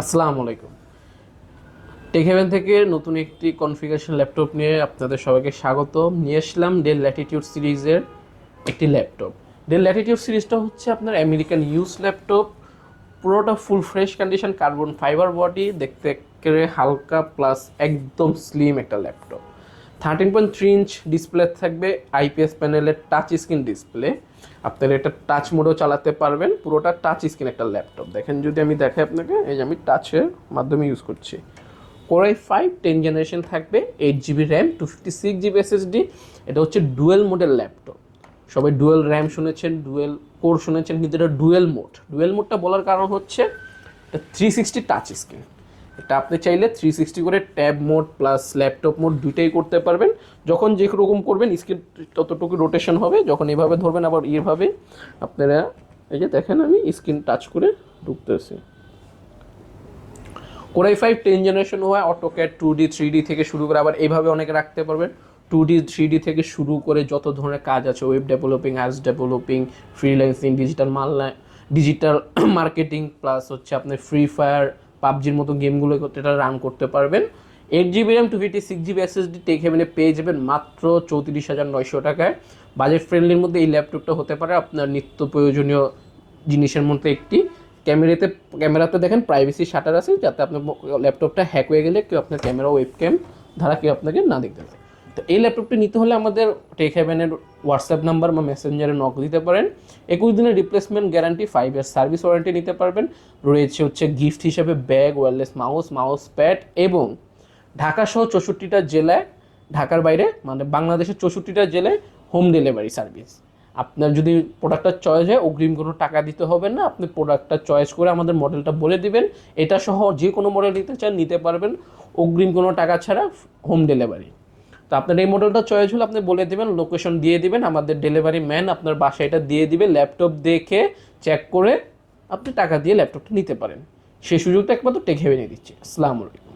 আসসালামু আলাইকুম। Take haven থেকে নতুন একটি কনফিগারেশন ল্যাপটপ নিয়ে আপনাদের সবাইকে স্বাগত। নিয়ে আসলাম ডেল ল্যাটিটিউড সিরিজের একটি ল্যাপটপ। ডেল ল্যাটিটিউড সিরিজটা হচ্ছে আপনার আমেরিকান ইউজ ল্যাপটপ, পুরোটা full fresh condition, carbon fibre body, দেখতে একেবারে হালকা প্লাস একদম স্লিম একটা ল্যাপটপ। 13.3 ইঞ্চ ডিসপ্লে থাকবে, আইপিএস প্যানেলের টাচ স্ক্রিন ডিসপ্লে। আপনারা এটা টাচ মোডেও চালাতে পারবেন, পুরোটা টাচ স্ক্রিন একটা ল্যাপটপ। দেখেন যদি আমি দেখাই আপনাকে, এই যে আমি টাচের মাধ্যমে ইউজ করছি। Core i5 10 জেনারেশন থাকবে, 8 জিবি র্যাম, 256 জিবি এসএসডি। এটা হচ্ছে ডুয়েল মোডের ল্যাপটপ। সবাই ডুয়েল র্যাম শুনেছেন, ডুয়েল কোর শুনেছেন, কিন্তু এটা ডুয়েল মোড। ডুয়েল মোডটা বলার কারণ হচ্ছে এটা 360 টাচ স্ক্রিন। এটা আপনি চাইলে 360 করে tab mode plus laptop mode দুইটাই করতে পারবেন। যখন যে রকম করবেন স্ক্রিন ততটুকু রোটেশন হবে। যখন এভাবে ধরবেন আবার এইভাবে আপনারা, এই যে দেখেন আমি স্ক্রিন টাচ করে ঢুকতেছি। Core i5 10 জেনারেশন হওয়ায় অটোক্যাড 2D 3D থেকে শুরু করে আবার এইভাবে অনেকে রাখতে পারবেন। 2D 3D থেকে শুরু করে যত ধরনের কাজ আছে, web developing, apps developing, freelancing, digital marketing plus হচ্ছে আপনি ফ্রি ফায়ার, পাবজির মতো গেমগুলো এটা রান করতে পারবেন। 8 GB RAM, 256 GB SSD tech হেভেনে পেয়ে যাবেন মাত্র 34,900 টাকায়। বাজেট ফ্রেন্ডলির মধ্যে এই ল্যাপটপটা হতে পারে আপনার নিত্য প্রয়োজনীয় জিনিসের মধ্যে একটি। ক্যামেরাতে দেখেন প্রাইভেসি শাটার আছে, যাতে আপনার ল্যাপটপটা হ্যাক হয়ে গেলে কেউ আপনার ক্যামেরা ওয়েবক্যাম ধারা কেউ আপনাকে না দেখতে পারে। তো এই ল্যাপটপটি নিতে হলে আমাদের টেক হেভেনের হোয়াটসঅ্যাপ নাম্বার বা মেসেঞ্জারে নক দিতে পারেন। 21 দিনের replacement guarantee, 5 year service warranty নিতে পারবেন। রয়েছে হচ্ছে গিফট হিসেবে ব্যাগ, ওয়্যারলেস মাউস প্যাড এবং ঢাকা সহ 64টা জেলায়, ঢাকার বাইরে মানে বাংলাদেশের 64টা জেলায় হোম ডেলিভারি সার্ভিস। আপনার যদি প্রোডাক্টটা চয়েস হয়, অগ্রিম কোনো টাকা দিতে হবে না। আপনি প্রোডাক্টটা চয়েস করে আমাদের মডেলটা বলে দিবেন, এটা সহ যে কোনো মডেল নিতে চান নিতে পারবেন, অগ্রিম কোনো টাকা ছাড়া, হোম ডেলিভারি। তো আপনার এই মডেলটা চয়েস হলে আপনি বলে দেবেন, লোকেশন দিয়ে দিবেন, আমাদের ডেলিভারি ম্যান আপনার বাসায় এটা দিয়ে দিবে। ল্যাপটপ দেখে চেক করে আপনি টাকা দিয়ে ল্যাপটপটা নিতে পারেন। সেই সুযোগটা একমাত্র টেক হেভেনে দিচ্ছে। আসসালামু আলাইকুম।